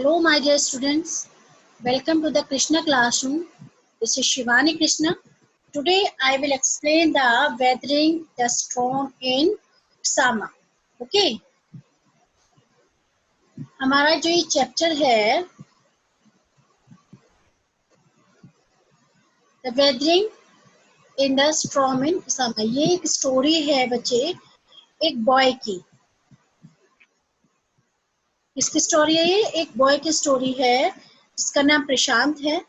Hello, my dear students. Welcome to the Krishna classroom. This is Shivani Krishna. Today, I will explain the weathering the storm in Sama. Okay. हमारा जो ये chapter है, the weathering in the storm in Sama. ये एक story है बच्चे, एक boy की. किसकी स्टोरी है ये? एक बॉय की स्टोरी है जिसका नाम प्रशांत है.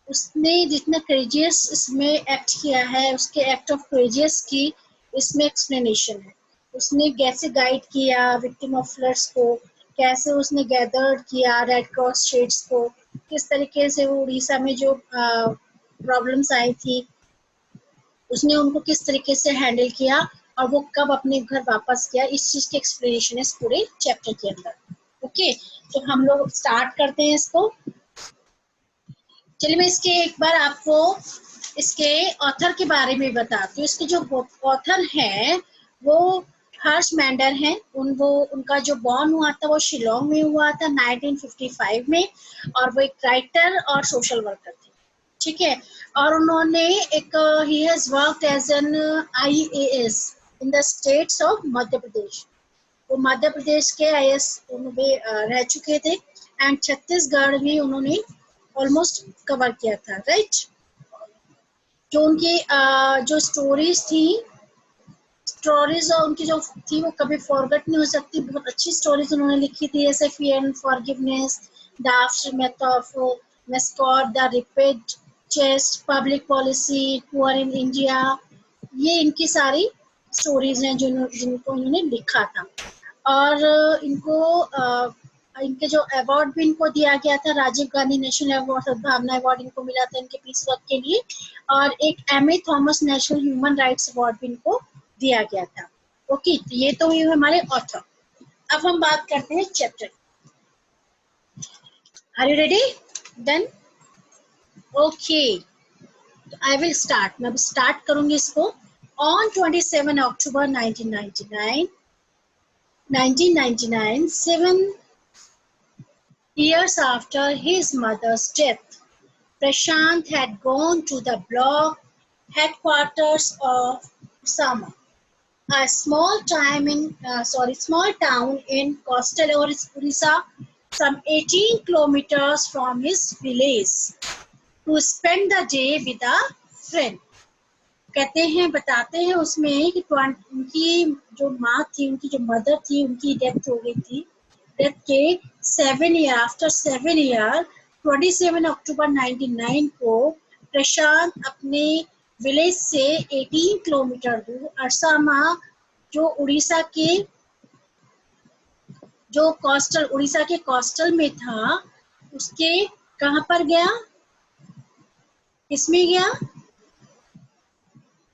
उसने जितना करेजियस इसमें एक्ट किया है, उसके एक्ट ऑफ करेजियस की इसमें एक्सप्लेनेशन है. उसने कैसे गाइड किया विक्टिम ऑफ फ्लड्स को, कैसे उसने गैदर्ड किया रेड क्रॉस शेड्स को, किस तरीके से वो उड़ीसा में जो प्रॉब्लम्स आई थी उसने उनको किस तरीके से हैंडल किया और वो कब अपने घर वापस गया, इस चीज की एक्सप्लेनेशन है इस पूरे चैप्टर के अंदर. ओके, तो हम लोग स्टार्ट करते हैं इसको. चलिए मैं इसके एक बार आपको इसके ऑथर के बारे में बताती हूँ. इसके जो ऑथर हैं वो हर्ष मैंडर हैं. उनका जो बॉर्न हुआ था वो शिलोंग में हुआ था 1955 में, और वो एक राइटर और सोशल वर्कर थे. ठीक है, और उन्होंने एक ही has worked as an IAS in the states of Madhya Pradesh. वो मध्य प्रदेश के IAS में रह चुके थे एंड छत्तीसगढ़ भी उन्होंने ऑलमोस्ट कवर किया था. राइट, जो उनकी जो स्टोरीज और उनकी जो थी वो कभी फॉरगेट नहीं हो सकती. बहुत अच्छी स्टोरीज उन्होंने लिखी थी, जैसे fear and forgiveness, the aftermath of massacre, the ripped chest, public policy, poor in India. ये इनकी सारी स्टोरीज हैं जिनको इन्होंने लिखा था. और इनके जो अवार्ड भी इनको दिया गया था, राजीव गांधी नेशनल अवार्ड, सद्भावना अवार्ड इनको मिला था इनके पीस वर्क के लिए, और एक M.A. Thomas national human rights award भी इनको दिया गया था. ओके, तो ये तो हुए हमारे ऑथर. अब हम बात करते हैं chapter. Are you ready? Then okay, I will start. मैं अब स्टार्ट करूंगी इसको. On 27 October 1999, 7 years after his mother's death, Prashant had gone to the block headquarters of Sama, a small town in coastal Orissa, some 18 kilometers from his village, to spend the day with a friend. बताते हैं उसमें कि उनकी जो माँ थी, उनकी जो मदर थी, उनकी डेथ हो गई थी. डेथ के 7 years आफ्टर 7 years 27 अक्टूबर 1999 को प्रशांत अपने विलेज से 18 किलोमीटर दूर अरसामा, जो उड़ीसा के कोस्टल में था, उसके कहाँ पर गया, किसमें गया,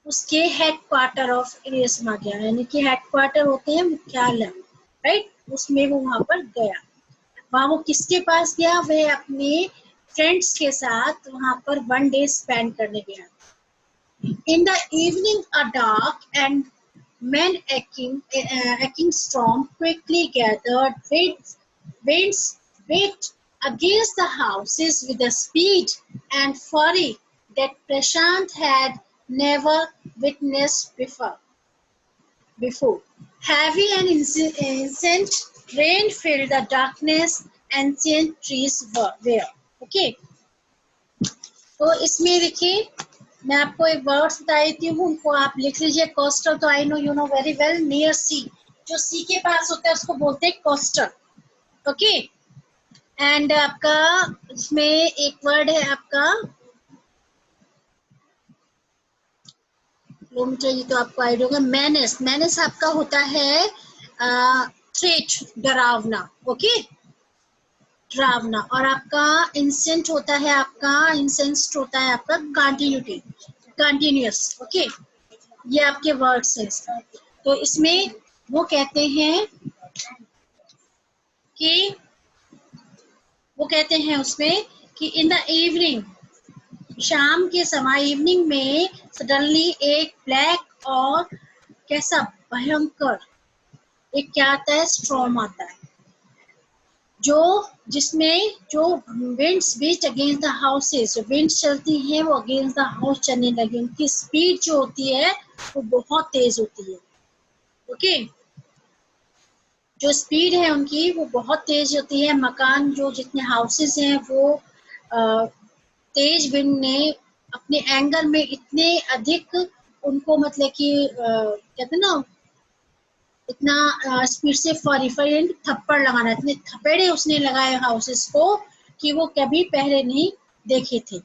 उसके हेडक्वार्टर ऑफ इरेस्मा गया. यानी कि हेडक्वार्टर होते हैं मुख्यालय, राइट, उसमें वो वहां पर गया. वहां वो किसके पास गया? वह अपने फ्रेंड्स के साथ वहां पर 1 day स्पेंड करने गया. In the evening a dark and men aching storm quickly gathered. Winds beat against the houses with a speed and fury that Prashant had never witnessed before. Heavy and incessant rain filled the darkness. Ancient trees were. Okay. तो इसमें देखिए, मैं आपको एक words बता देती हूँ, उनको आप लिख लीजिए. कोस्टल तो I know you know very well. Near sea, जो सी के पास होता है उसको बोलते हैं कोस्टल. ओके, एंड आपका इसमें एक वर्ड है आपका किलोमीटर, ये तो आपको आइडिया होगा. मैनेस आपका होता है थ्रेट, डरावना. ओके, डरावना. और आपका इंसेंट होता है आपका कंटिन्यूस. ओके, ये आपके वर्ड्स हैं. तो इसमें वो कहते हैं उसमें कि इन द इवनिंग, शाम के समय, इवनिंग में सडनली एक ब्लैक और कैसा भयंकर एक क्या आता है, स्टॉर्म आता है. जो जिसमें जो winds beat against the houses, जो विंड्स चलती हैं वो अगेंस्ट द हाउस चलने लगी, उनकी स्पीड जो होती है वो बहुत तेज होती है। ओके, जो स्पीड है उनकी वो बहुत तेज होती है। मकान जो जितने हाउसेस हैं वो तेज विंड ने अपने एंगल में इतने अधिक उनको मतलब कि कहते हैं ना इतना स्पीड से 45 थप्पड़ लगाना, इतने थपेड़े उसने लगाए हाउसेस को कि वो कभी पहले नहीं देखे थे,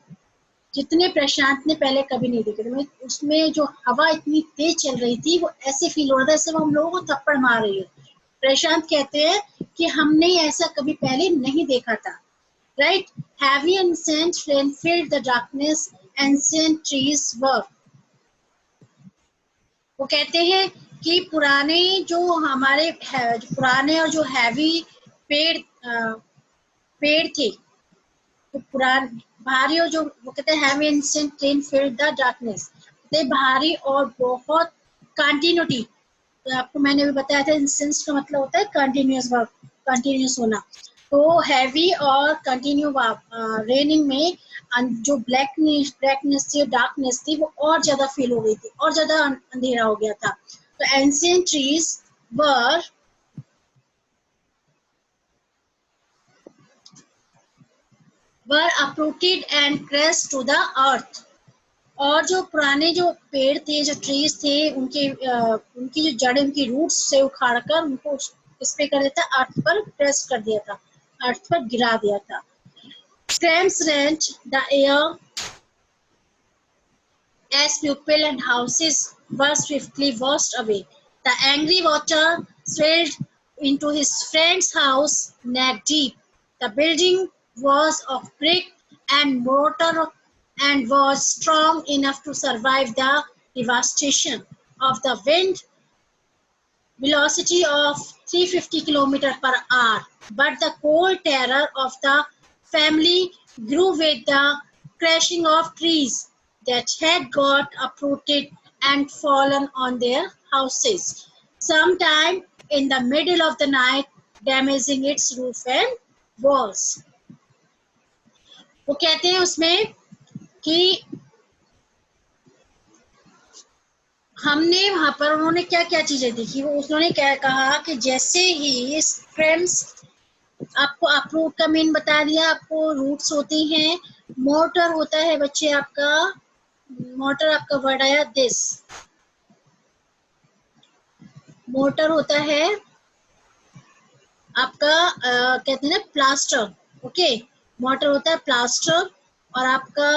जितने प्रशांत ने पहले कभी नहीं देखे थे। उसमें जो हवा इतनी तेज चल रही थी वो ऐसे फील हो रहा था जैसे वो हम लोगों को थप्पड़ मार रही है। प्रशांत कहते हैं कि हमने ऐसा कभी पहले नहीं देखा था। Right, heavy and scent rain filled the darkness, ancient trees were, वो कहते हैं कि पुराने जो हमारे जो पुराने और जो हैवी पेड़ पेड़ थे, तो पुराने भारी और जो वो कहते हैं heavy and sent rain filled the darkness, भारी और बहुत कंटिन्यूटी। तो आपको मैंने भी बताया था इंसेंस का मतलब होता है कंटिन्यूअस वर्क, कंटिन्यूअस होना। तो हैवी और कंटिन्यू रेनिंग में जो ब्लैकनेस थी, डार्कनेस थी, वो और ज्यादा फील हो गई थी, और ज्यादा अंधेरा हो गया था। तो ancient trees were uprooted and crashed to the earth, और जो पुराने जो पेड़ थे, जो ट्रीज थे, उनकी जो जड़ें, उनकी रूट्स से उखाड़कर उनको इस पे कर देता, अर्थ पर प्रेस कर दिया था, अर्थ पर गिरा दिया था। Screams rent the air as people and houses were swiftly washed away. The angry water swelled into his friend's house neck deep. The building was of brick and mortar and was strong enough to survive the devastation of the wind velocity of 350 km/h. But the cold terror of the family grew with the crashing of trees that had got uprooted and fallen on their houses, sometime in the middle of the night, damaging its roof and walls. वो कहते हैं उसमें कि हमने वहां पर, उन्होंने क्या क्या चीजें देखी, वो उन्होंने क्या कहा कि जैसे ही स्ट्रेम्स, आपको अप्रूट का मीन बता दिया, आपको रूट्स होती हैं, मोटर होता है बच्चे आपका, मोटर आपका वर्ड आया दिस, मोटर होता है आपका कहते हैं ना प्लास्टर। ओके, मोटर होता है प्लास्टर, और आपका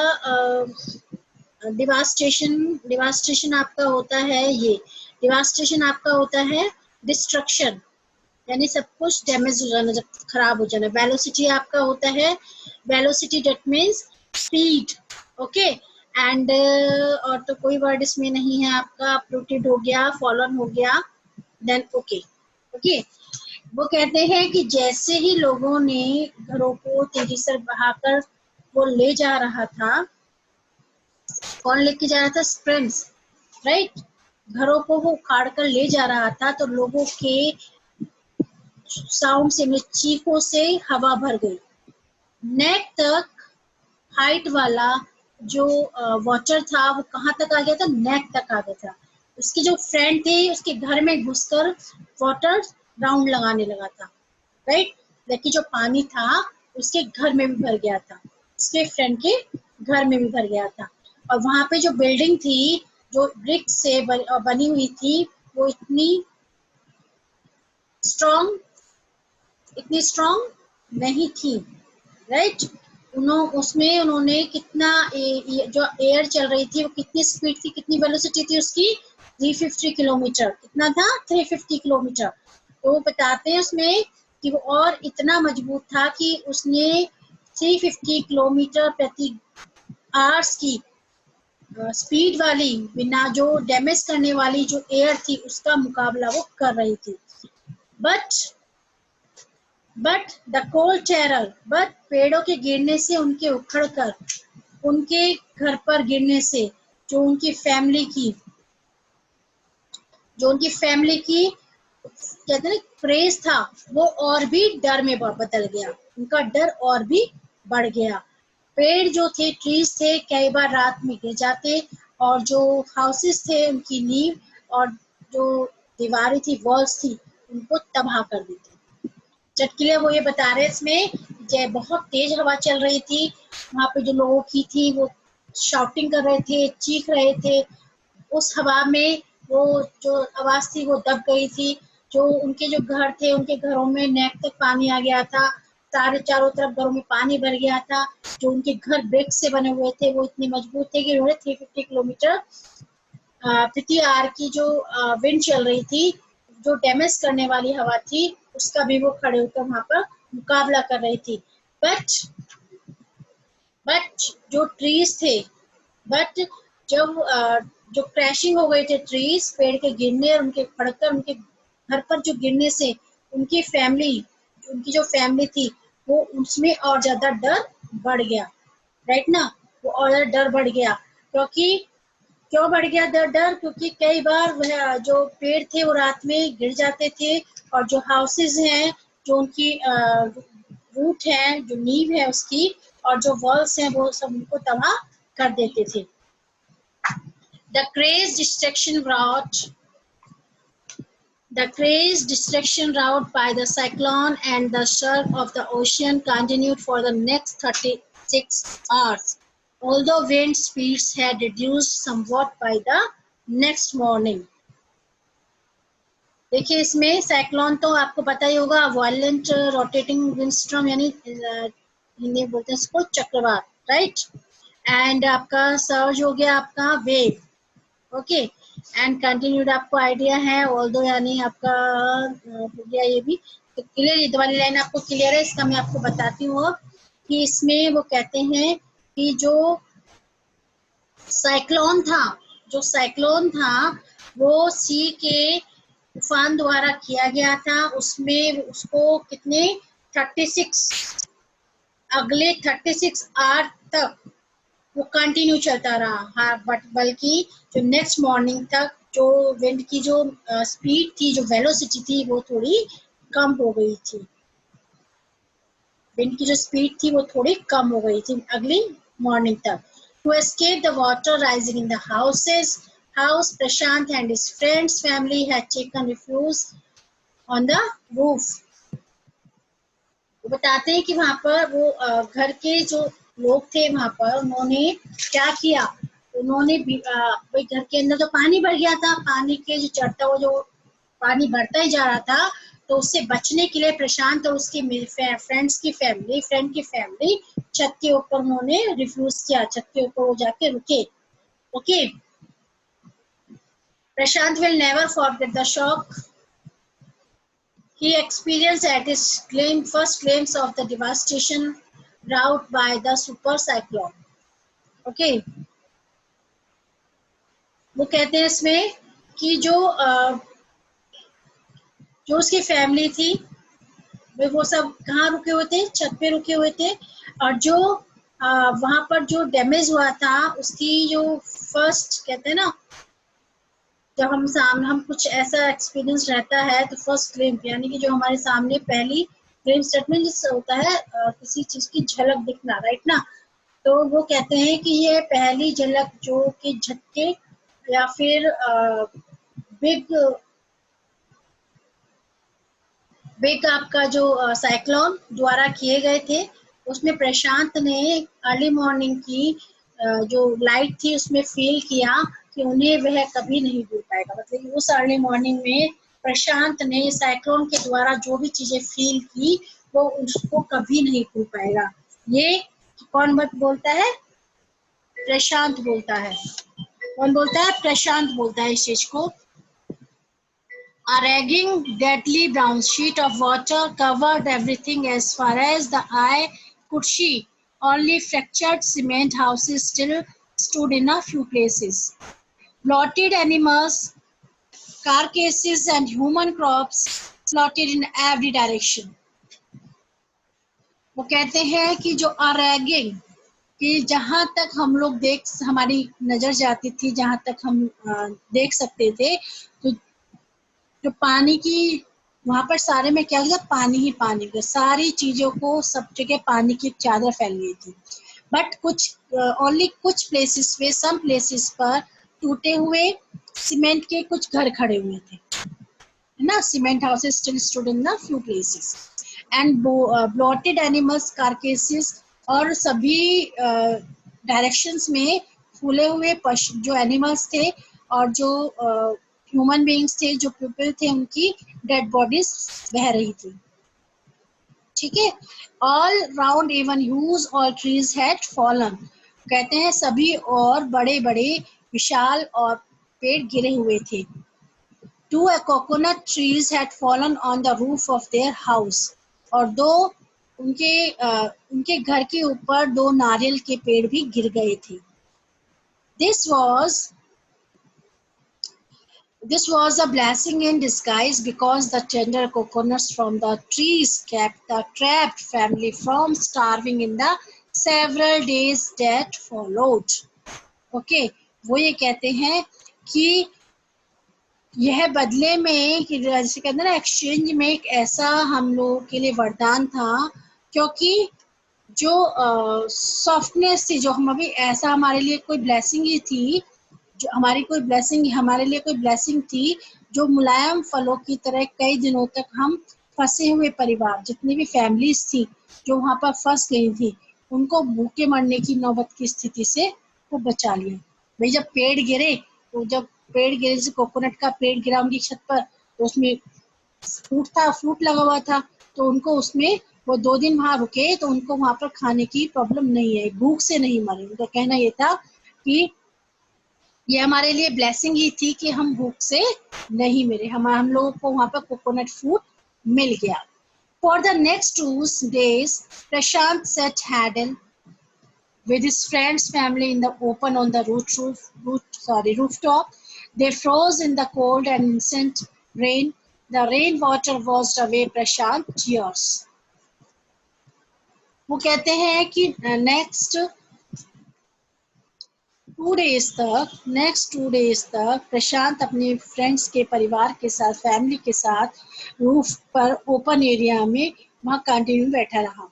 डिवास्टेशन आपका होता है, ये डिवास्टेशन आपका होता है डिस्ट्रक्शन, यानी सब कुछ डैमेज हो जाना, जब खराब हो जाना। वेलोसिटी आपका होता है, velocity that means speed. Okay, and और तो कोई वर्ड इसमें नहीं है आपका, अपरूटेड हो गया, फॉलन हो गया, देन ओके। ओके, वो कहते हैं कि जैसे ही लोगों ने घरों को तेजी से बहाकर वो ले जा रहा था, कौन लेके जा रहा था? स्प्रिंट्स, राइट, घरों को वो उखाड़ कर ले जा रहा था, तो लोगों के साउंड से, चीखों से हवा भर गई। नेक तक हाइट वाला जो वाटर था वो कहाँ तक आ गया था? नेक तक आ गया था। उसके जो फ्रेंड थे उसके घर में घुसकर वाटर राउंड लगाने लगा था, राइट, लेकिन जो पानी था उसके घर में भी भर गया था, उसके फ्रेंड के घर में भी भर गया था। और वहां पे जो बिल्डिंग थी जो ब्रिक से बनी हुई थी, वो इतनी स्ट्रॉन्ग नहीं थी, राइट। उन्होंने कितना जो एयर चल रही थी वो कितनी स्पीड थी, कितनी वेलोसिटी थी उसकी? 350 किलोमीटर। कितना था? 350 किलोमीटर। तो वो बताते हैं उसमें कि वो और इतना मजबूत था कि उसने 350 किलोमीटर प्रति आवर्स की स्पीड वाली, बिना जो डैमेज करने वाली जो एयर थी उसका मुकाबला वो कर रही थी। But the cold terror, but पेड़ों के गिरने से, उनके उखड़कर उनके घर पर गिरने से, जो उनकी फैमिली की कहते हैं क्रेज था वो और भी डर में बदल गया, उनका डर और भी बढ़ गया। पेड़ जो थे, ट्रीज थे, कई बार रात में गिर जाते और जो हाउसेस थे उनकी नींव और जो दीवारें थी, वॉल्स थी, उनको तबाह कर देते। चटकीले वो ये बता रहे इसमें, जब बहुत तेज हवा चल रही थी, वहां पे जो लोगों की थी वो शाउटिंग कर रहे थे, चीख रहे थे। उस हवा में वो जो आवाज थी वो दब गई थी। जो उनके जो घर थे, उनके घरों में नेक तक पानी आ गया था, सारे चारों तरफ घरों में पानी भर गया था। जो उनके घर ब्रिक से बने हुए थे वो इतने मजबूत थे कि उन्होंने 350 किलोमीटर प्रति आवर की जो विंड चल रही थी, जो डैमेज करने वाली हवा थी, उसका भी वो खड़े होकर वहां पर मुकाबला कर रही थी। बट जो ट्रीज थे, बट जब जो क्रैशिंग हो गए थे ट्रीज, पेड़ के गिरने और उनके पड़कर उनके घर पर जो गिरने से उनकी फैमिली, उनकी जो फैमिली थी, वो उसमें और ज्यादा डर बढ़ गया, राइट ना। वो और ज्यादा डर बढ़ गया, क्योंकि क्यों बढ़ गया डर? क्योंकि कई बार वह जो पेड़ थे वो रात में गिर जाते थे और जो हाउसेस हैं, जो उनकी रूट है, जो नींव है उसकी, और जो वॉल्स हैं, वो सब उनको तबाह कर देते थे। The crazed destruction wrought by the cyclone and the surge of the ocean continued for the next 36 hours, although wind speeds had reduced somewhat by the next morning. देखिए इसमें साइक्लोन तो आपको पता ही होगा, वायलेंट रोटेटिंग विंडस्टॉर्म, यानी हिंदी बोलते हैं इसको चक्रवात, राइट। एंड आपका सर्ज हो गया आपका वेव, ओके। एंड कंटिन्यूड आपको आइडिया है, ऑल्दो यानी आपका हो गया ये भी। तो क्लियर, ये वाली लाइन आपको क्लियर है, इसका मैं आपको बताती हूँ कि इसमें वो कहते हैं कि जो साइक्लोन था वो सी के तूफान द्वारा किया गया था। उसमें उसको कितने 36 अगले 36 आवर तक वो कंटिन्यू चलता रहा। हाँ, बट बल्कि जो नेक्स्ट मॉर्निंग तक जो विंड की जो स्पीड थी, जो वेलोसिटी थी, वो थोड़ी कम हो गई थी। विंड की जो स्पीड थी वो थोड़ी कम हो गई थी अगली मॉर्निंग तक। To escape the water rising in the house, Prashant and his friends' family had taken refuge on the roof. वो बताते हैं कि वहां पर वो घर के जो लोग थे वहां पर, उन्होंने क्या किया, उन्होंने भाई घर के अंदर तो पानी भर गया था, पानी के जो चढ़ता हुआ जो पानी बढ़ता ही जा रहा था, तो उससे बचने के लिए प्रशांत और उसकी फ्रेंड की फैमिली छत के ऊपर उन्होंने रिफ्यूज किया, छत के ऊपर वो जाके रुके, okay. Prashant will never forget the shock he experienced at his first glimpse of the devastation wrought by the super cyclone, okay। वो कहते हैं इसमें कि जो उसकी फैमिली थी वो सब कहाँ रुके हुए थे, छत पे रुके हुए थे। और जो वहां पर जो डैमेज हुआ था उसकी जो फर्स्ट, कहते हैं ना, जब हम कुछ ऐसा एक्सपीरियंस रहता है तो फर्स्ट ग्लिम्स, यानी कि जो हमारे सामने पहली ग्लिम्स स्टेटमेंट जिससे होता है किसी चीज की झलक दिखना, राइट ना। तो वो कहते हैं कि ये पहली झलक जो कि झटके या फिर बिग आपका जो साइक्लोन द्वारा किए गए थे, उसमें प्रशांत ने अर्ली मॉर्निंग की जो लाइट थी उसमें फील किया कि उन्हें वह कभी नहीं भूल पाएगा। मतलब उस अर्ली मॉर्निंग में प्रशांत ने साइक्लोन के द्वारा जो भी चीजें फील की वो उसको कभी नहीं भूल पाएगा। ये कौन मत बोलता है? प्रशांत बोलता है। कौन बोलता है? प्रशांत बोलता है इस चीज को। A ragging, deadly brown sheet of water covered everything as far as the eye could see. Only fractured cement houses still stood in a few places. Blotted animals, carcasses, and human crops plotted in every direction. वो कहते हैं कि जो ragging, कि जहाँ तक हम लोग हमारी नजर जाती थी, जहाँ तक हम देख सकते थे, तो जो पानी की वहां पर सारे में क्या हो गया, पानी ही पानी हो गया, सारी चीजों को सब जगह पानी की चादर फैल गई थी। बट कुछ ओनली कुछ प्लेसेस पे, सम प्लेसेस पर टूटे हुए सीमेंट के कुछ घर खड़े हुए थे, है ना। Cement houses still stood in the few places and bloated animals carcasses, और सभी डायरेक्शंस में फूले हुए पशु जो एनिमल्स थे और जो ह्यूमन बीइंग्स थे, जो पीपल थे, उनकी डेड बॉडीज बह रही थी, ठीक है। All round even huge all trees had fallen, कहते हैं सभी और बड़े बड़े विशाल और पेड़ गिरे हुए थे। Two coconut trees had fallen on the roof of their house, और दो उनके घर के ऊपर दो नारियल के पेड़ भी गिर गए थे। This was a blessing in disguise because the tender coconuts from the trees kept the trapped family from starving in the several days that followed. Okay, वो ये कहते हैं कि यह बदले में कि जैसे कहते हैं ना, एक्सचेंज में एक ऐसा हम लोगों के लिए वरदान था, क्योंकि जो सॉफ्टनेस थी, जो हम अभी ऐसा हमारे लिए कोई ब्लेसिंग ही थी, जो हमारी कोई ब्लेसिंग हमारे लिए कोई ब्लेसिंग थी, जो मुलायम फलों की तरह कई दिनों तक हम फंसे हुए परिवार, जितनी भी फैमिलीज थी जो वहां पर फंस गई थी, उनको भूखे मरने की नौबत की स्थिति से वो बचा लिया। भाई जब पेड़ गिरे, तो जब पेड़ गिरे, जैसे कोकोनट का पेड़ गिरा उनकी छत पर, तो उसमें फ्रूट लगा हुआ था, तो उनको उसमें वो 2 दिन वहां रुके, तो उनको वहां पर खाने की प्रॉब्लम नहीं है, भूख से नहीं मरे। उनका कहना ये था कि ये हमारे लिए ब्लेसिंग ही थी कि हम भूख से नहीं मरे, हम लोगों को वहां पर कोकोनट फ्रूट मिल गया। For the next 2 days Prashant set hadal with his friend's family in the open on the rooftop. They froze in the cold and instant rain. The rainwater washed away Prashant's tears. वो कहते हैं कि next 2 days तक प्रशांत अपने friends के परिवार के साथ, फैमिली के साथ रूफ पर ओपन एरिया में वहाँ कंटिन्यू बैठा रहा।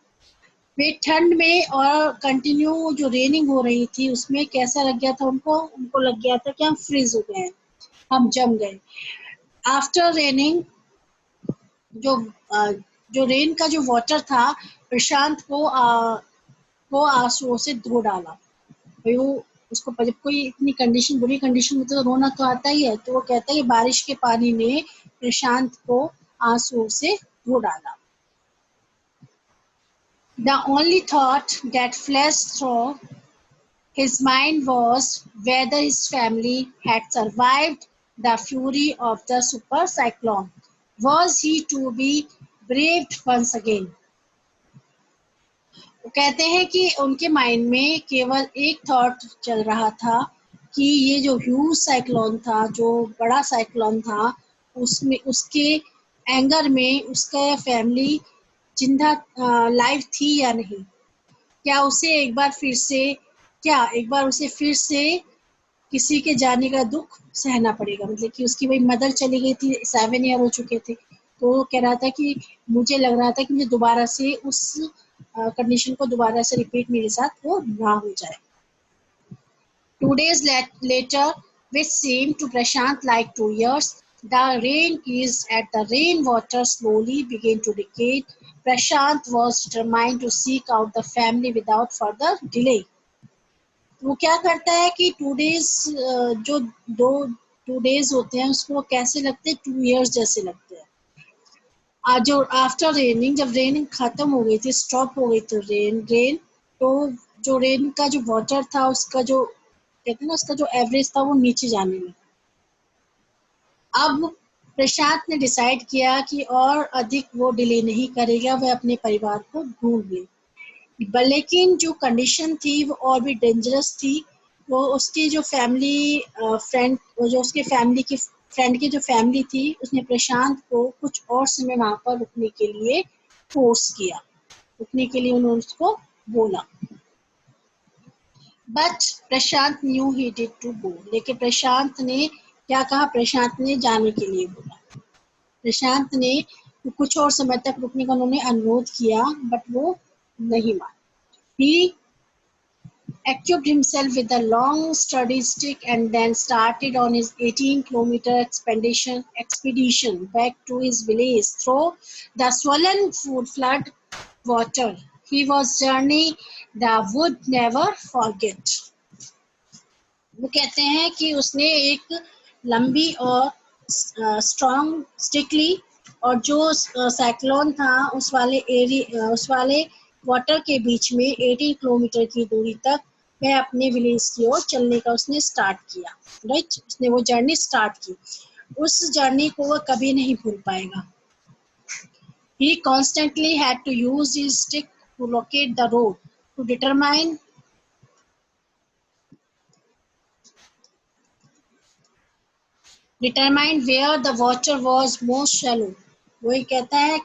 वे ठंड में और कंटिन्यू जो रेनिंग हो रही थी उसमें कैसा लग गया था उनको लग गया था कि हम फ्रीज हो गए, हम जम गए। आफ्टर रेनिंग, जो रेन का जो वाटर था, प्रशांत को आंसुओं से धो डाला। वो उसको जब कोई इतनी कंडीशन, बुरी कंडीशन में, तो रोना तो आता ही है, तो वो कहता है कि बारिश के पानी ने प्रशांत को आंसुओं से धो डाला। The only thought that flashed through his mind was whether his family had survived the fury of the super cyclone. Was he to be braved once again? वो कहते हैं कि उनके माइंड में केवल एक थॉट चल रहा था कि ये जो ह्यूज साइक्लोन था, जो बड़ा साइक्लोन था, उसमें उसके एंगर में उसका फैमिली जिंदा लाइव थी या नहीं, क्या एक बार उसे फिर से किसी के जाने का दुख सहना पड़ेगा। मतलब कि उसकी वही मदर चली गई थी, 7 ईयर हो चुके थे, तो वो कह रहा था कि मुझे लग रहा था कि मुझे दोबारा से उस कंडीशन को दोबारा से रिपीट मेरे साथ वो ना हो जाए। 2 days later, which seemed to Prashant like 2 years, the rain eased as the rainwater slowly began to decay. Prashant was determined to seek out the family without further delay. वो क्या करता है कि 2 days, जो 2 days होते हैं उसको कैसे लगते हैं, 2 years जैसे लगते हैं। आज जो आफ्टर रेनिंग, जब रेनिंग खत्म हो गई थी, स्टॉप हो गई थी रेन, तो जो रेन का जो वाटर था, उसका जो कहते हैं ना, उसका जो एवरेज था वो नीचे जाने लगा। अब प्रशांत ने डिसाइड किया कि और अधिक वो डिले नहीं करेगा, वह अपने परिवार को ढूंढ ले। लेकिन जो कंडीशन थी वो और भी डेंजरस थी। वो उसकी जो फैमिली फ्रेंड, जो उसके फैमिली की फ्रेंड की जो फैमिली थी, उसने प्रशांत को कुछ और समय वहां पर रुकने के लिए फोर्स किया, रुकने के लिए उन्होंने उसको बोला। But Prashant knew he did to go, लेकिन प्रशांत ने क्या कहा, प्रशांत ने जाने के लिए बोला। प्रशांत ने कुछ और समय तक रुकने का उन्होंने अनुरोध किया, बट वो नहीं माना। He equipped himself with a long sturdy stick and then started on his 18-kilometer expedition back to his village through the swollen flood water. He was journey that would never forget. वो कहते हैं कि उसने एक लंबी और strong stick ली और जो साइक्लोन था उस वाले वाटर के बीच में 18 किलोमीटर की दूरी तक वह अपने विलेज की ओर चलने का उसने स्टार्ट किया। राइट, उसने वो जर्नी स्टार्ट की। उस जर्नी को वह कभी नहीं भूल पाएगा। He constantly had to use his stick to locate the road, to determine where the water was most shallow. वही कहता है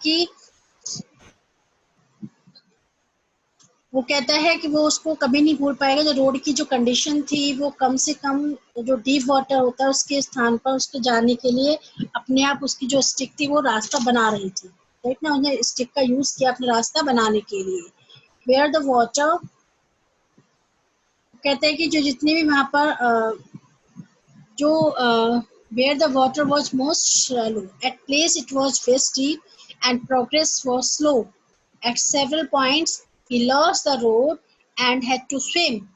कि वो उसको कभी नहीं भूल पाएगा। जो रोड की जो कंडीशन थी वो कम से कम जो डीप वाटर होता है उसके स्थान पर उसके जाने के लिए अपने आप उसकी जो स्टिक थी वो रास्ता बना रही थी। राइट ना, उन्हें स्टिक का यूज किया अपने रास्ता बनाने के लिए। वेयर द वाटर, कहते हैं कि जो जितने भी वहाँ पर जो where the water was most shallow. At place it was waist deep and progress was slow. At several points he lost the road and had to swim.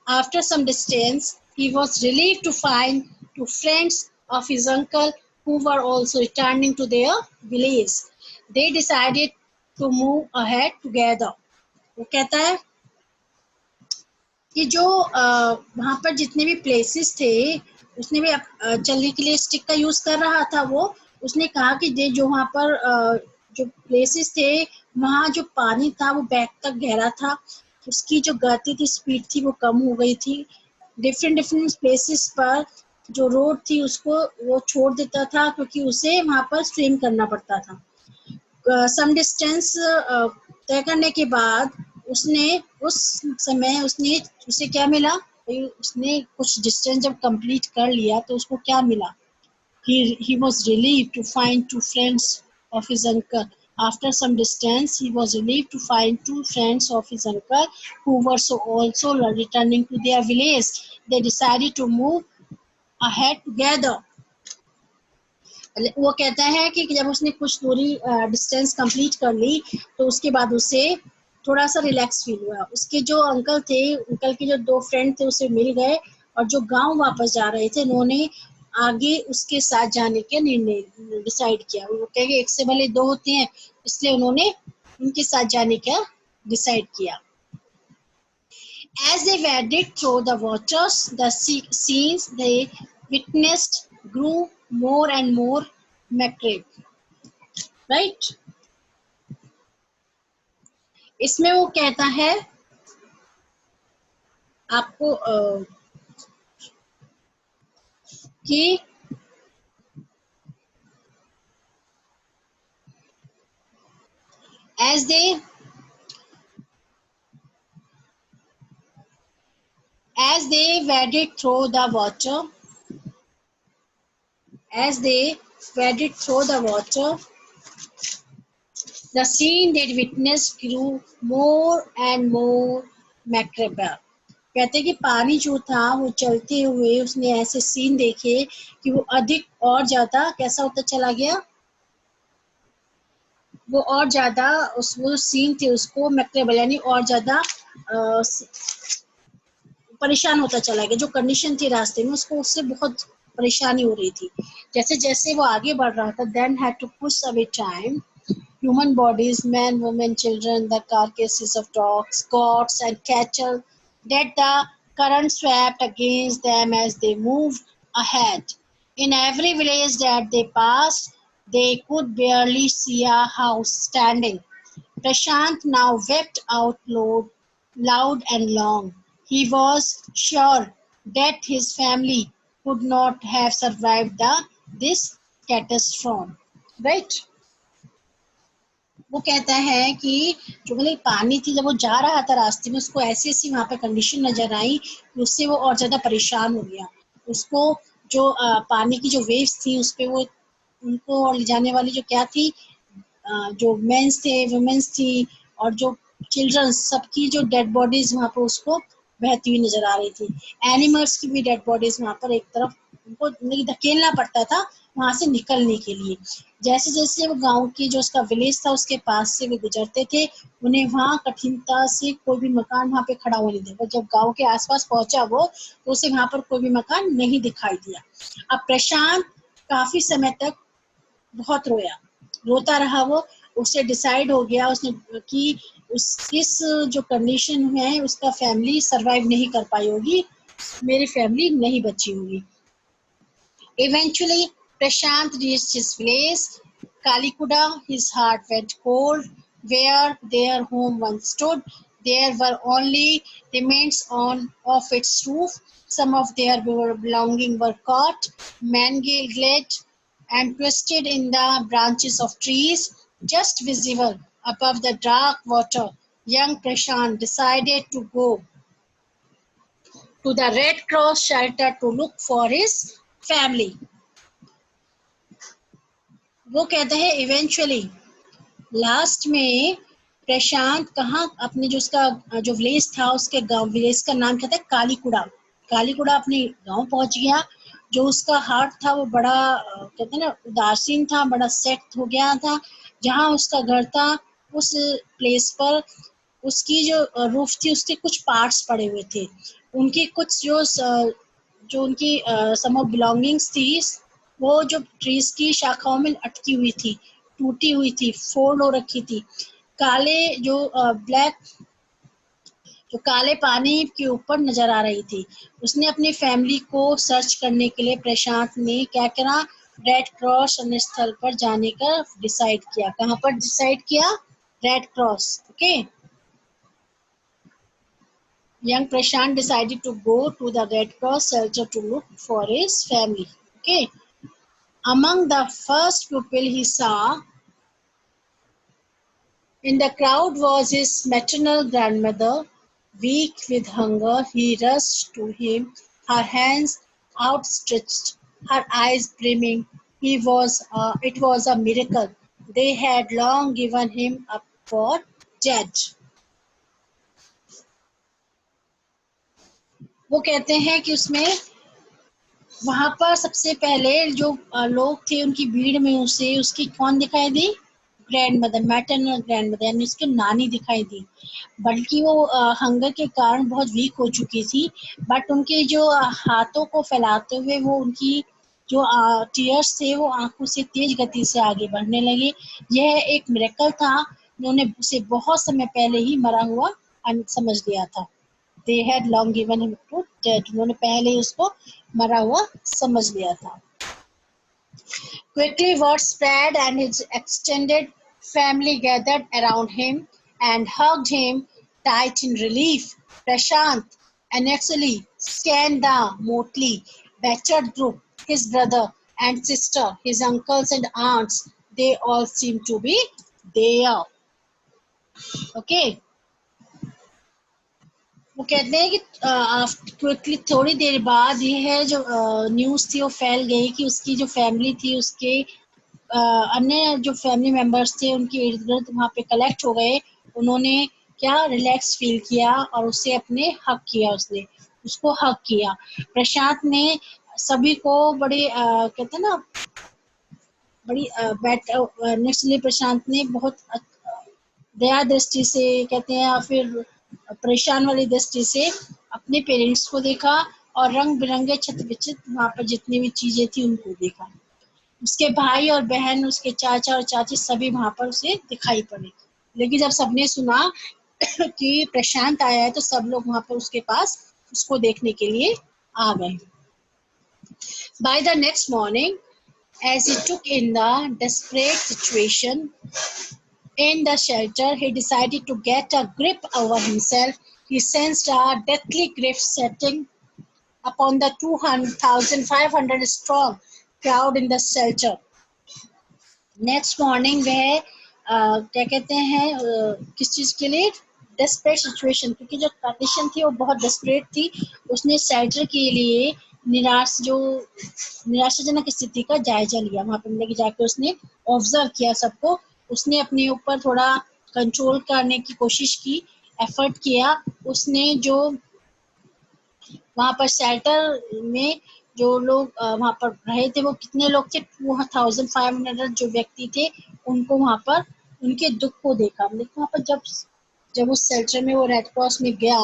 After some distance he was relieved to find two friends of his uncle who were also returning to their village. They decided to move ahead together. वो कहता है कि जो वहाँ पर जितने भी places थे उसने भी चलने के लिए स्टिक का यूज कर रहा था। वो उसने कहा कि जो वहाँ पर जो प्लेसेस थे वहाँ जो पानी था वो बैक तक गहरा था, उसकी जो गति थी स्पीड थी वो कम हो गई थी। डिफरेंट प्लेसेस पर जो रोड थी उसको वो छोड़ देता था क्योंकि उसे वहाँ पर स्विम करना पड़ता था। सम डिस्टेंस तय करने के बाद उसे क्या मिला, उसने कुछ डिस्टेंस जब कंप्लीट कर लिया तो उसको क्या मिला? He was relieved to find two friends of his uncle. After some distance, he was relieved to find two friends of his uncle who were also returning to their village. They decided to move ahead together. वो कहता है कि जब उसने कुछ दूरी distance complete कर ली तो उसके बाद उसे थोड़ा सा रिलैक्स फील हुआ। उसके जो अंकल थे, अंकल के जो दो फ्रेंड थे उसे मिल गए और जो गांव वापस जा रहे थे उन्होंने आगे उसके साथ जाने का निर्णय डिसाइड किया। वो कहेंगे एक से भले दो होते हैं, इसलिए उन्होंने उनके साथ जाने का डिसाइड किया। As they waded through the waters, the scenes they witnessed grew more and more macabre. Right? इसमें वो कहता है आपको कि as they waded through the water, the scene they witnessed grew more and more macabre. कहते कि पानी जो था वो चलते हुए उसने ऐसे सीन देखे कि वो अधिक और ज्यादा कैसा होता चला गया, वो और ज्यादा वो सीन थे उसको मैक्रेबल यानी और ज्यादा परेशान होता चला गया। जो कंडीशन थी रास्ते में उसको उससे बहुत परेशानी हो रही थी। जैसे जैसे वो आगे बढ़ रहा था, then had to push away time. Human bodies, men, women, children, the carcasses of dogs, goats, and cattle that the current swept against them as they moved ahead. In every village that they passed, they could barely see a house standing. Prashant now wept out loud and long. He was sure that his family could not have survived this catastrophe. Right? वो कहता है कि जो मतलब पानी थी जब वो जा रहा था रास्ते में उसको ऐसी ऐसी वहाँ पे कंडीशन नजर आई कि उससे वो और ज्यादा परेशान हो गया। उसको जो पानी की जो वेव्स थी उस पे वो उनको ले जाने वाली जो क्या थी, जो मेंस थे, वुमेन्स थी, और जो चिल्ड्रन, सबकी जो डेड बॉडीज वहाँ पर उसको बहती हुई नजर आ रही थी। एनिमल्स की भी डेड बॉडीज वहाँ पर एक तरफ उनको नहीं धकेलना पड़ता था वहाँ से निकलने के लिए। जैसे जैसे वो गांव की जो उसका विलेज था उसके पास से वो गुजरते थे, उन्हें वहाँ कठिनता से कोई भी मकान वहाँ पे खड़ा होने नहीं दिया। जब गांव के आसपास पहुंचा वो, तो उसे वहाँ पर कोई भी मकान नहीं दिखाई दिया। अब प्रशांत काफी समय तक बहुत रोया, रोता रहा वो। उससे डिसाइड हो गया उसने कि उस इस जो कंडीशन में है उसका फैमिली सरवाइव नहीं कर पाई होगी, मेरी फैमिली नहीं बची होगी। Eventually, Prashant reached his place, Kalikuda. His heart went cold. Where their home once stood, there were only remains of its roof. Some of their belongings were caught, mangled, and twisted in the branches of trees. Just visible above the dark water, young Prashant decided to go to the Red Cross shelter to look for his family. वो कहते हैं eventually, last में प्रशांत कहाँ अपने जो उसका जो village था, उसके गांव, विलेज का नाम क्या था, कालीकुड़ा। कालीकुड़ा अपने गांव पहुंच गया। जो उसका हार्ट था वो बड़ा कहते हैं ना उदासीन था, बड़ा सेट हो गया था। जहाँ उसका घर था उस प्लेस पर उसकी जो रूफ थी उसके कुछ पार्ट्स पड़े हुए थे। उनकी कुछ जो उनकी सम ऑफ बिलोंगिंग्स थी वो जो ट्रीज की शाखाओं में अटकी हुई थी, टूटी हुई थी, फोल्ड हो रखी थी। काले जो ब्लैक जो काले पानी के ऊपर नजर आ रही थी। उसने अपनी फैमिली को सर्च करने के लिए प्रशांत ने क्या करा, रेड क्रॉस स्थल पर जाने का डिसाइड किया। कहाँ पर डिसाइड किया? Red cross. Okay, young Prashant decided to go to the Red Cross shelter to look for his family. Okay, among the first people he saw in the crowd was his maternal grandmother. Weak with hunger, he rushed to him, her hands outstretched, her eyes brimming. It was a miracle. They had long given him up for dead. वो कहते हैं कि उसमें वहां पर सबसे पहले जो लोग थे उनकी भीड़ में उसे उसकी कौन दिखाई दी? Grandmother, maternal grandmother, यानी उसकी नानी दिखाई दी। बल्कि वो हंगर के कारण बहुत वीक हो चुकी थी, बट उनके जो हाथों को फैलाते हुए वो उनकी जो टीयर्स थे वो आंखों से तेज गति से आगे बढ़ने लगे। यह एक मिरेकल था, उन्होंने उसे बहुत समय पहले ही मरा हुआ समझ लिया था। They had long given him to dead. उन्होंने पहले ही उसको मरा हुआ समझ लिया था। Quickly word spread and his extended family gathered around him and hugged him tight in relief. Prashant anxiously scanned the motley, battered group, his brother and sister, his uncles and aunts. They all seemed to be there. Okay. वो कहते हैं कि quickly थोड़ी देर बाद यह जो news थी वो फैल गई कि उसकी जो फैमिली थी उसके अन्य जो फैमिली मेंबर्स थे उनके इर्द गिर्द वहाँ पे कलेक्ट हो गए। उन्होंने क्या रिलैक्स फील किया और उसे अपने हक किया, उसने उसको हक किया। प्रशांत ने सभी को बड़े कहते हैं ना बड़ी नेक्स्ट प्रशांत ने बहुत दया दृष्टि से कहते हैं या फिर परेशान वाली दृष्टि से अपने पेरेंट्स को देखा और रंग बिरंगे छत विचित्र वहाँ पर जितनी भी चीजें थी उनको देखा। उसके भाई और बहन, उसके चाचा और चाची सभी वहाँ पर उसे दिखाई पड़े। लेकिन जब सबने सुना कि प्रशांत आया है तो सब लोग वहाँ पर उसके पास उसको देखने के लिए आ गए। By the next morning, as he took in the desperate situation in the shelter, he decided to get a grip over himself. He sensed a deathly grip setting upon the 2,500 strong crowd in the shelter. Next morning वह क्या कहते हैं किस चीज़ के लिए? Desperate situation, क्योंकि जो condition थी वो बहुत डेस्परेट थी। उसने शेल्टर के लिए निराशाजनक स्थिति का जायजा लिया। वहां पर मतलब जाके उसने ऑब्जर्व किया सबको, उसने अपने ऊपर थोड़ा कंट्रोल करने की कोशिश की, एफर्ट किया। उसने जो वहां पर शेल्टर में जो लोग वहां पर रहे थे, वो कितने लोग थे, 2500 जो व्यक्ति थे, उनको वहां पर उनके दुख को देखा। मतलब वहां पर जब उस शेल्टर में वो रेड क्रॉस में गया,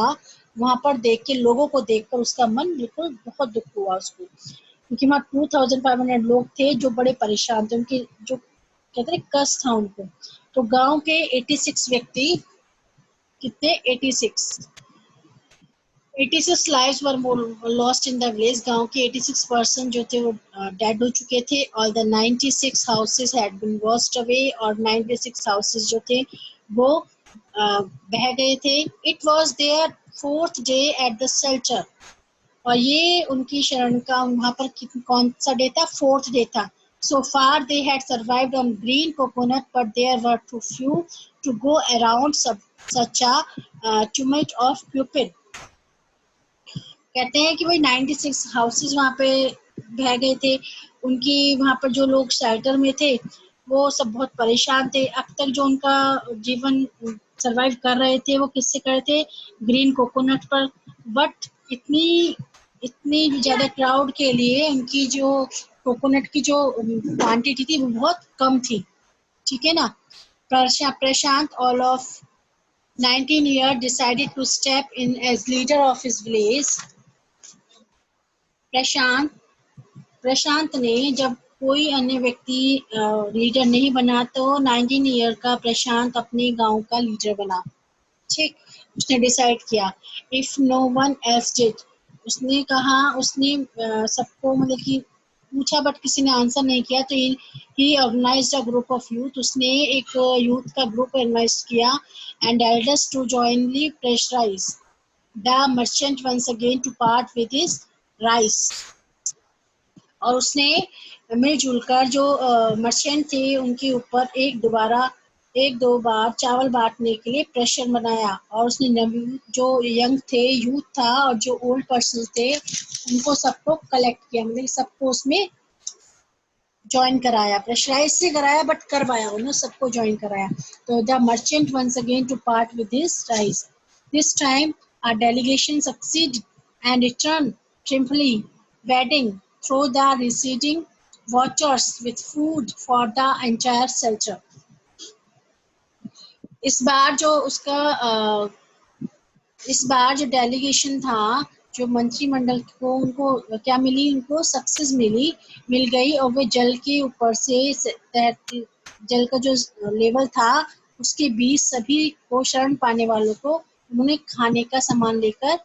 वहां पर देख के, लोगों को देखकर उसका मन बिल्कुल बहुत दुख हुआ उसको, क्योंकि वहाँ 2500 लोग थे जो बड़े परेशान थे, उनके जो कहते हैं कष्ट था उनको। तो गांव के 86 व्यक्ति, कितने, 86 lives were lost in the village. गांव के 86% जो थे वो डेड हो चुके थे। और the 96 houses had been washed away, और 96 हाउसेस जो थे वो बह गए थे। It was their 4th day at the shelter, और ये उनकी शरण का वहां पर कौन सा डे था, 4th डे था। So far they had survived on green coconut, but there were too few to go around such a tumult of Cupid. कहते हैं कि वही 96 हाउसेस वहाँ पे बह गए थे। उनकी वहाँ पर जो लोग शेल्टर में थे वो सब बहुत परेशान थे। अब तक जो उनका जीवन सरवाइव कर रहे थे वो किससे कर रहे थे, ग्रीन कोकोनट पर। बट इतनी ज्यादा क्राउड के लिए उनकी जो कोकोनट की जो क्वांटिटी थी वो बहुत कम थी। ठीक है ना। प्रशांत, all of 19 years, decided to step in as leader of his village. प्रशांत ने, जब कोई अन्य व्यक्ति लीडर नहीं बना, तो 19 ईयर का प्रशांत अपने गांव का लीडर बना। ठीक, उसने डिसाइड किया। If no one else did, उसने कहा, उसने सबको मतलब कि पूछा, बट किसी ने आंसर नहीं किया, तो he organized a group of youth, उसने एक यूथ का ग्रुप ऑर्गेनाइज किया। And elders to jointly pressurize the merchant once again to part with his rice. और उसने मिलजुल कर जो मर्चेंट थे उनके ऊपर एक दो बार चावल बांटने के लिए प्रेशर बनाया। और उसने जो यंग थे, यूथ था, और जो ओल्ड पर्सन थे, उनको सबको कलेक्ट किया, मतलब सबको उसमें ज्वाइन कराया। प्रेशराइज से कराया बट करवाया, उन्होंने सबको ज्वाइन कराया। तो the merchant once again to part with his rice. This time a delegation succeeded and returned triumphantly, wading through the receding waters with food for the entire shelter. इस बार जो उसका इस बार जो डेलीगेशन था, जो मंत्रिमंडल को, उनको क्या मिली, उनको सक्सेस मिल गई। और वे जल के ऊपर से जल का जो लेवल था उसके बीच सभी को, शरण पाने वालों को, उन्होंने खाने का सामान लेकर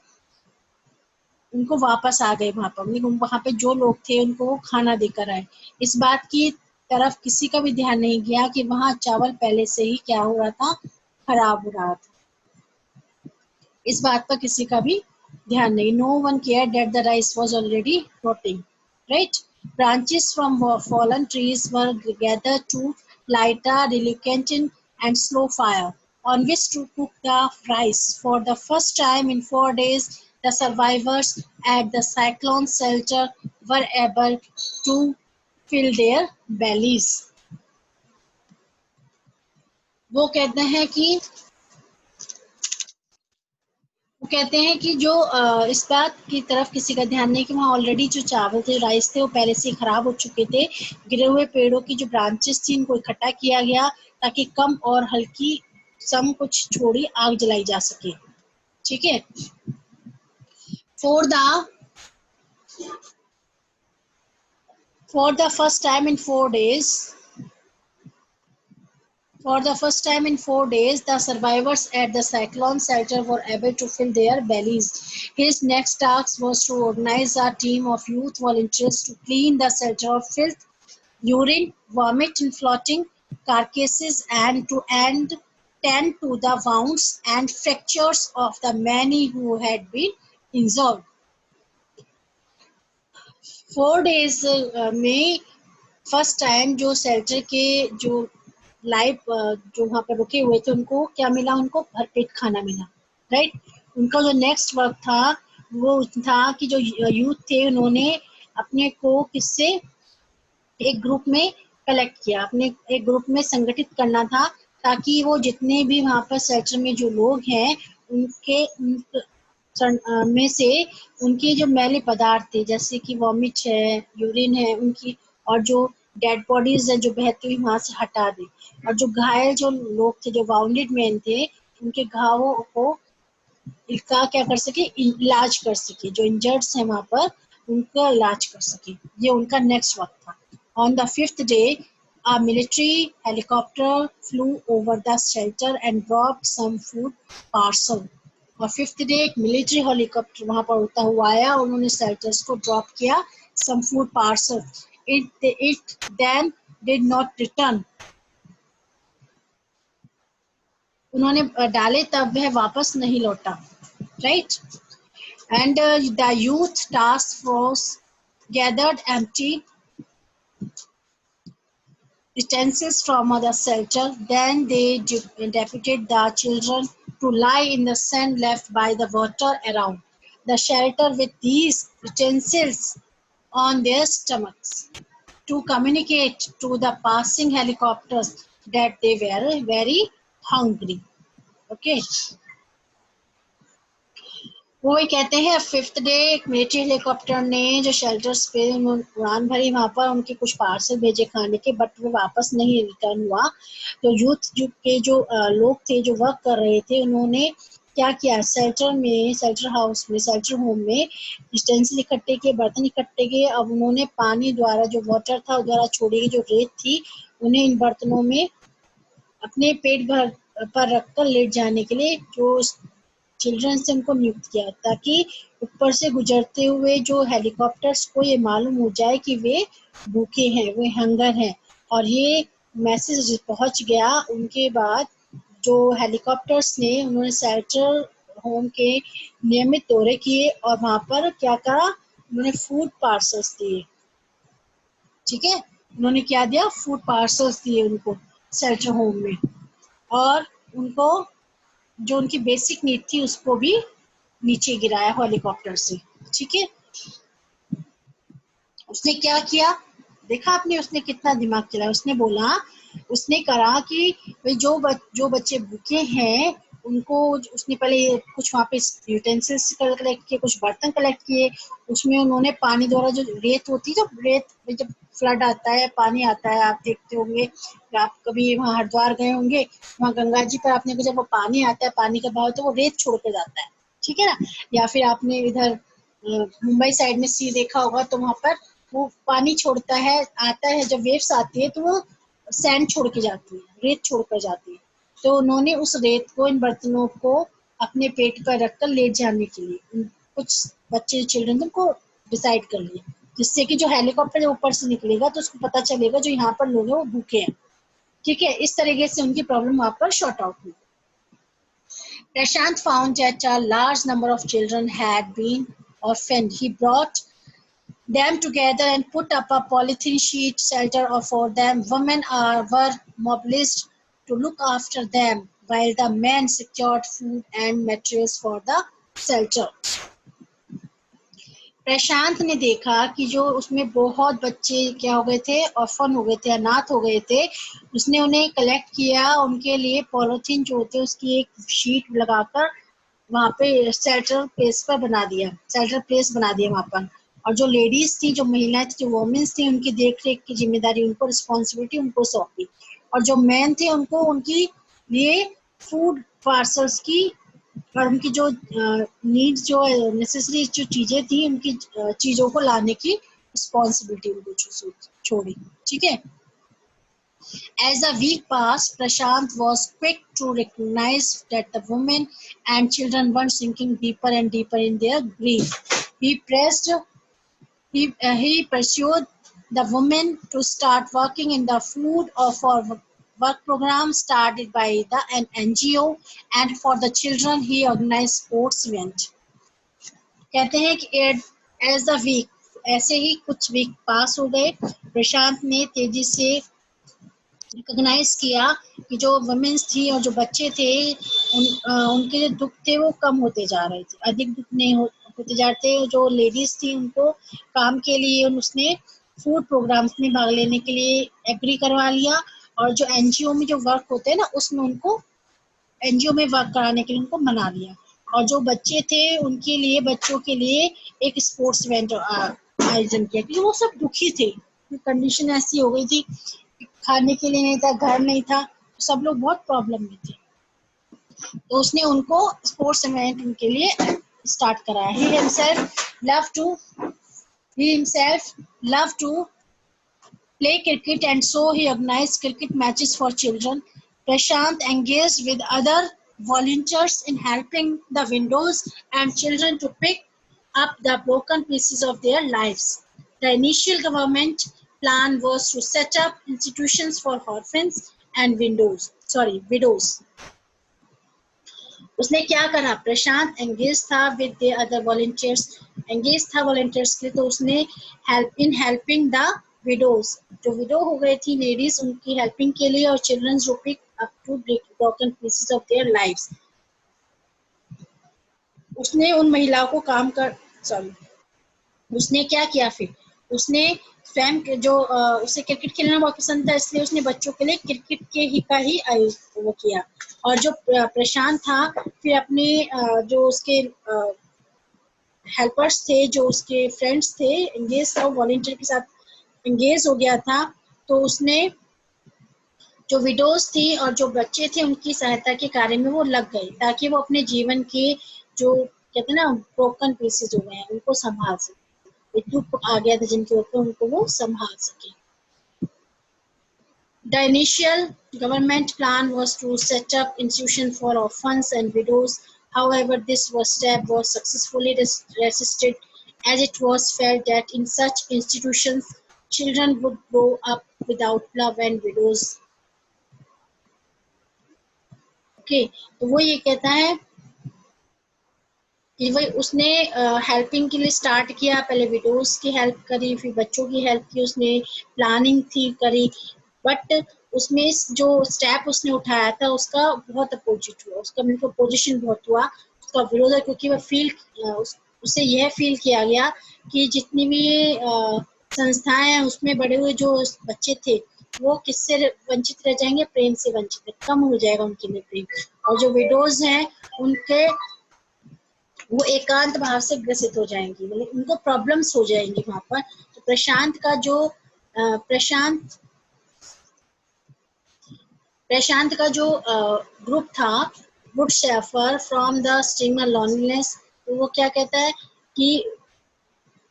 उनको वापस आ गए। वहां पे जो लोग थे उनको वो खाना देकर आए। इस बात की तरफ किसी का भी ध्यान नहीं गया कि वहां चावल पहले से ही क्या हो रहा था, खराब हो रहा था। इस बात पर किसी का भी ध्यान नहीं। No one care that the rice was already rotting, right. Branches from fallen trees were gathered to light a delicate and slow fire on which to cook the rice. For the first time in 4 days, the survivors at the cyclone shelter were able to fill their bellies. वो कहते हैं कि जो इस बात की तरफ किसी का ध्यान नहीं कि वहाँ ऑलरेडी जो चावल थे, राइस थे, वो पहले से खराब हो चुके थे। गिरे हुए पेड़ों की जो ब्रांचेस थी इनको इकट्ठा किया गया ताकि कम और हल्की सम कुछ छोड़ी आग जलाई जा सके। ठीक है। For the first time in 4 days, the survivors at the cyclone shelter were able to fill their bellies. His next task was to organize a team of youth volunteers to clean the shelter of filth, urine, vomit, and floating carcasses, and to tend to the wounds and fractures of the many who had been injured. 4 days में first time जो shelter के जो live जो वहाँ पर रुके हुए थे उनको क्या मिला, उनको भरपेट खाना मिला, राइट। उनका जो नेक्स्ट वर्क था वो था कि जो यूथ थे उन्होंने अपने को किससे एक ग्रुप में कलेक्ट किया, अपने एक ग्रुप में संगठित करना था, ताकि वो जितने भी वहाँ पर सेक्टर में जो लोग हैं उनके में से उनके जो मैले पदार्थ थे, जैसे कि वॉमिट है, यूरिन है उनकी, और जो डेड बॉडीज है जो बहती हुई वहां से हटा दे, और जो घायल जो लोग थे, जो वाउंडेड मैन थे, उनके घावों को का क्या कर सके, इलाज कर सके, जो इंजर्ड्स हैं वहां पर उनका इलाज कर सके। ये उनका नेक्स्ट वर्क था। On the 5th day a military helicopter flew over the shelter and dropped some food parcel। और 5th डे एक मिलिट्री हेलीकॉप्टर वहां पर उड़ता हुआ आया, उन्होंने शेल्टर्स को ड्रॉप किया some food parcel। it then did not return। उन्होंने डाले तब वह वापस नहीं लौटा, right. And the youth task force gathered empty utensils from the shelter. Then they deputed the children to lie in the sand left by the water around the shelter with these utensils on their stomachs to communicate to the passing helicopters that they were very hungry। Okay। वो ही कहते हैं 5th day एक military helicopter ने जो shelters पे उड़ान भरी, वहां पर उनके कुछ पार्सल भेजे खाने के, बट वो वापस नहीं रिटर्न हुआ। तो यूथ के जो लोग थे जो वर्क कर रहे थे, उन्होंने क्या किया, शेल्टर हाउस में, शेल्टर होम में यूटेंसिल इकट्ठे किए, बर्तन इकट्ठे किए। अब उन्होंने पानी द्वारा जो वाटर था उस द्वारा छोड़ी गई जो रेत थी, उन्हें इन बर्तनों में अपने पेट भर पर रखकर लेट जाने के लिए जो चिल्ड्रन से उनको नियुक्त किया, ताकि ऊपर से गुजरते हुए जो हेलीकॉप्टर्स को ये मालूम हो जाए कि वे भूखे हैं, वे हंगर हैं। और ये मैसेज पहुंच गया उनके बाद जो हेलीकॉप्टर्स ने, उन्होंने शेल्टर होम के नियमित दौरे किए और वहां पर क्या करा, उन्होंने फूड पार्सल्स दिए। ठीक है, उन्होंने क्या दिया, फूड पार्सल्स दिए उनको शेल्टर होम में, और उनको जो उनकी बेसिक नीड थी उसको भी नीचे गिराया हेलीकॉप्टर से। ठीक है, उसने क्या किया, देखा आपने उसने कितना दिमाग चलाया। उसने बोला, उसने करा कि भाई जो बच्चे भूखे हैं उनको, उसने पहले कुछ वहाँ पे यूटेंसिल्स कलेक्ट किए, कुछ बर्तन कलेक्ट किए, उसमें उन्होंने पानी द्वारा जो रेत होती है, जब फ्लड आता है, पानी आता है, आप देखते होंगे, आप कभी वहाँ हरिद्वार गए होंगे, वहाँ गंगा जी पर आपने जब वो पानी आता है, पानी का बहाव, तो वो रेत छोड़ के जाता है। ठीक है ना, या फिर आपने इधर मुंबई साइड में सी देखा होगा, तो वहाँ पर वो पानी छोड़ता है, आता है, जब वेव्स आती है तो वो सैंड छोड़ के जाती है, रेत छोड़ कर जाती है। तो उन्होंने उस रेत को, इन बर्तनों को अपने पेट पर रखकर ले जाने के लिए कुछ बच्चे चिल्ड्रन को डिसाइड कर लिए, जिससे कि जो हेलीकॉप्टर ऊपर से निकलेगा तो उसको पता चलेगा जो यहाँ पर लोग हैं वो भूखे हैं। ठीक है, इस तरीके से उनकी प्रॉब्लम वहां पर शॉर्ट आउट हुई। Prashant found that a large number of children had been orphaned. He brought them together and put up a polythene sheet shelter for them. Women were mobilized to look after them, while the men secured food and materials for the shelter. प्रशांत ने देखा कि जो उसमें बहुत बच्चे क्या हो गए थे, ऑर्फन हो गए थे, अनाथ हो गए थे। उसने उन्हें कलेक्ट किया, उनके लिए पॉलिथीन जो होते उसकी एक शीट लगाकर वहाँ पे शेल्टर प्लेस बना दिया वहाँ पर। और जो लेडीज थी, जो महिलाएं थी, जो वुमेन्स थी, उनकी देख रेख की जिम्मेदारी, उनको रिस्पॉन्सिबिलिटी उनको सौंपी। और जो मैन थे उनको उनकी लिए फूड पार्सल्स की और उनकी जो नीड्स, जो नेसेसरी जो चीजें थी, उनकी चीजों को लाने की रिस्पॉन्सिबिलिटी उनको छोड़ी। ठीक है, as the week passed, Prashant was quick to recognize that the women and children were sinking deeper and deeper in their grief. He pursued the women to start working in the food or for work program started by an NGO, and for the children he organized sports event. कहते हैं कि as the week, ऐसे ही कुछ week पास हो गए, प्रशांत ने तेजी से रिकॉग्नाइज किया कि जो वुमेन्स थी और जो बच्चे थे उनके जो दुख थे वो कम होते जा रहे थे, अधिक दुख नहीं होते जाते, जो लेडीज थी उनको काम के लिए उसने फूड प्रोग्राम्स में भाग लेने के लिए एग्री करवा लिया, और जो एनजीओ में जो वर्क होते हैं ना उसमें उनको एनजीओ में वर्क कराने के लिए उनको मना लिया। और जो बच्चे थे उनके लिए, बच्चों के लिए एक स्पोर्ट्स इवेंट आयोजन किया, क्योंकि वो सब दुखी थे, कंडीशन ऐसी हो गई थी, खाने के लिए नहीं था, घर नहीं था, सब लोग बहुत प्रॉब्लम में थे। तो उसने उनको स्पोर्ट्स इवेंट उनके लिए स्टार्ट कराया। He himself loved to play cricket, and so he organized cricket matches for children. Prashant engaged with other volunteers in helping the widows and children to pick up the broken pieces of their lives. The initial government plan was to set up institutions for orphans and widows. उसने क्या करा, Prashant engage था with the other volunteers, engage था volunteers के, तो उसने helping the widows, जो widow हो गई थी लेडीज, उनकी हेल्पिंग के लिए, और childrens who pick up to broken pieces of their lives. उसने उन महिलाओं को उसने क्या किया, फिर उसने स्वयं जो उसे क्रिकेट खेलना बहुत पसंद था, इसलिए उसने बच्चों के लिए क्रिकेट के ही वो किया। और जो प्रशांत था फिर अपने जो उसके हेल्पर्स थे, जो उसके फ्रेंड्स थे, एंगेज था, वॉलंटियर के साथ एंगेज हो गया था। तो उसने जो विडोज थी और जो बच्चे थे उनकी सहायता के कार्य में वो लग गए, ताकि वो अपने जीवन के जो कहते हैं ना ब्रोकन पीसेज हो गए हैं उनको संभाल सके, दुख आ गया था जिनके ऊपर, उनको वो संभाल सके। The initial government plan was to set up institutions for orphans and widows. However, this step was successfully resisted, as it was felt that in such institutions, children would grow up without love and widows. Okay, तो वो ये कहता है कि वही उसने helping के लिए स्टार्ट किया, पहले विडोज की हेल्प करी, फिर बच्चों की हेल्प की, उसने प्लानिंग थी करी, बट उसमें जो स्टेप उसने उठाया था उसका बहुत अपोजिट हुआ, उसका मतलब अपोजिशन बहुत हुआ, उसका विरोध है, क्योंकि वह उसे यह फील किया गया कि जितनी भी संस्थाएं हैं उसमें बड़े हुए जो बच्चे थे वो किससे वंचित रह जाएंगे, प्रेम से वंचित, कम हो जाएगा उनके लिए प्रेम, और जो विडोज हैं उनके वो एकांत भाव से ग्रसित हो जाएंगी, मतलब उनको प्रॉब्लम्स हो जाएंगी वहां पर। तो प्रशांत का जो ग्रुप था, would suffer from the stinger loneliness, तो वो क्या कहता है कि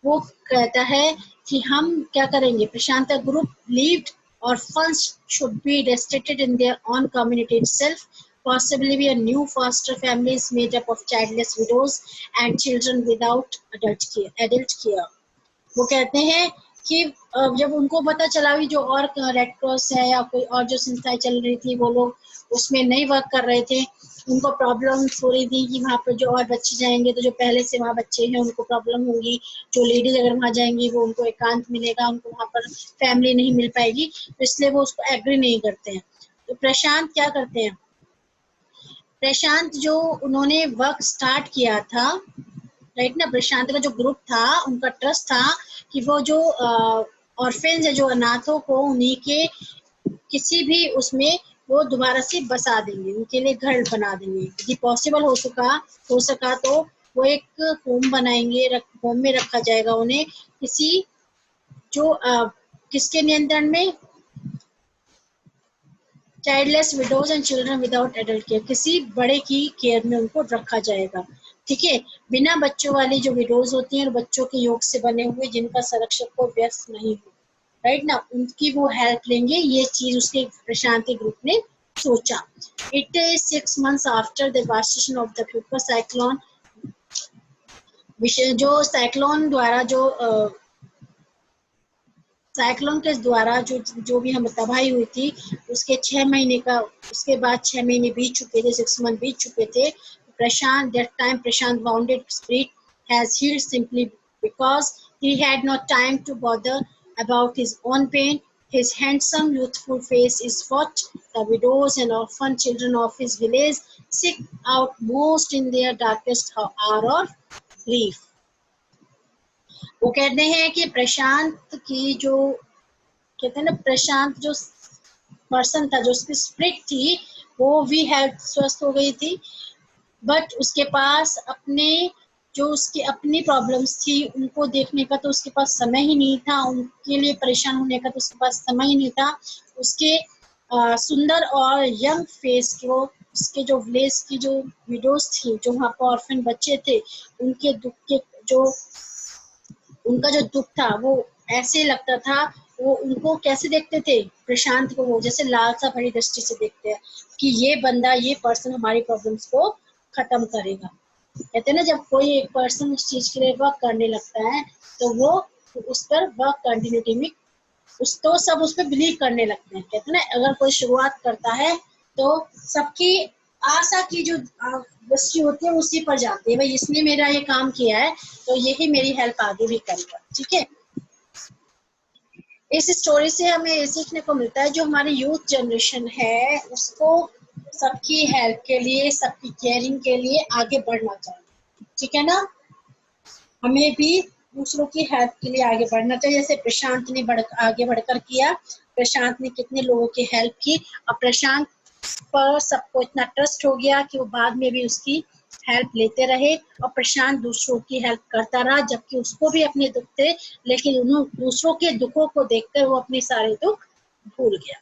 वो कहता है कि हम क्या करेंगे, प्रशांत का ग्रुप लीव्ड और funds should be restricted in their own community itself, possibly be a new foster families made up of childless widows and children without adult care. वो कहते हैं कि जब उनको पता चला भी जो और रेड क्रॉस है या कोई और जो संस्थाएं चल रही थी वो लोग उसमें नहीं वर्क कर रहे थे, उनको प्रॉब्लम्स हो रही थी कि वहाँ पर जो और बच्चे जाएंगे तो जो पहले से वहाँ बच्चे हैं उनको प्रॉब्लम होगी, जो लेडीज अगर वहाँ जाएंगी वो उनको एकांत मिलेगा, उनको वहाँ पर फैमिली नहीं मिल पाएगी, तो इसलिए वो उसको एग्री नहीं करते हैं। तो प्रशांत क्या करते हैं, प्रशांत जो उन्होंने वर्क स्टार्ट किया था, राइट ना, प्रशांत का जो ग्रुप था उनका ट्रस्ट था कि वो जो ऑर्फेन्स है, जो अनाथों को उन्हीं के किसी भी उसमें वो दोबारा से बसा देंगे, उनके लिए घर बना देंगे, यदि पॉसिबल हो सका तो वो एक होम बनाएंगे, होम में रखा जाएगा उन्हें, किसी जो किसके नियंत्रण में, childless widows and children without adult care, किसी बड़े की केयर में उनको रखा जाएगा, ठीक है, बिना बच्चों वाली जो विडोज होती हैं और बच्चों के योग से बने हुए जिनका संरक्षक को व्यस्त नहीं हो, राइट ना, उनकी वो हेल्प लेंगे, ये चीज उसके प्रशांति ग्रुप ने सोचा। It is 6 months after the devastation of the super cyclone, जो साइक्लोन के द्वारा जो भी हम तबाही हुई थी उसके 6 महीने बीत चुके थे, 6 months बीत चुके थे। Prashant wounded spirit has healed simply because he had no time to bother about his own pain. His handsome, youthful face is what the widows and orphan children of his village seek out most in their darkest hour of grief. वो कहते हैं कि प्रशांत की जो, कहते हैं ना, प्रशांत जो पर्सन था, जो उसकी स्प्रिट थी, वो भी हेल्थ स्वस्थ हो गई थी, बट उसके पास अपने जो उसकी अपनी प्रॉब्लम्स थी उनको देखने का तो उसके पास समय ही नहीं था, उनके लिए परेशान होने का तो उसके पास समय ही नहीं था। उसके सुंदर और यंग फेस को, उसके जो विलेज की जो विडोज थी, जो वहाँ पर ऑर्फन बच्चे थे, उनके दुख के जो, उनका जो दुख था वो ऐसे लगता था, वो उनको कैसे देखते थे प्रशांत को, वो जैसे लालसा भरी दृष्टि से देखते हैं कि ये बंदा, ये पर्सन हमारी प्रॉब्लम्स को खत्म करेगा। कहते हैं ना, जब कोई एक पर्सन उस चीज के लिए वर्क करने लगता है तो वो उस पर वर्क कंटिन्यूटी में तो सब उस पर बिलीव करने लगते हैं। कहते हैं ना, अगर कोई शुरुआत करता है तो सबकी आशा की जो दृष्टि होती है उसी पर जाती है, भाई इसने मेरा ये काम किया है तो यही मेरी हेल्प आगे भी करेगा। ठीक है, इस स्टोरी से हमें ये सीखने को मिलता है, जो हमारी यूथ जनरेशन है उसको सबकी हेल्प के लिए, सबकी केयरिंग के लिए आगे बढ़ना चाहिए। ठीक है ना, हमें भी दूसरों की हेल्प के लिए आगे बढ़ना चाहिए, जैसे प्रशांत ने आगे बढ़कर किया। प्रशांत ने कितने लोगों की हेल्प की, और प्रशांत पर सबको इतना ट्रस्ट हो गया कि वो बाद में भी उसकी हेल्प लेते रहे, और प्रशांत दूसरों की हेल्प करता रहा, जबकि उसको भी अपने दुख थे, लेकिन उन्होंने दूसरों के दुखों को देखकर वो अपने सारे दुख भूल गया।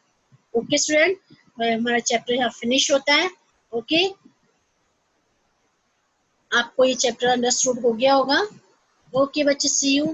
ओके स्टूडेंट, हमारा चैप्टर यहाँ फिनिश होता है। ओके, आपको ये चैप्टर अंडरस्टूड हो गया होगा। ओके बच्चे, सी यू।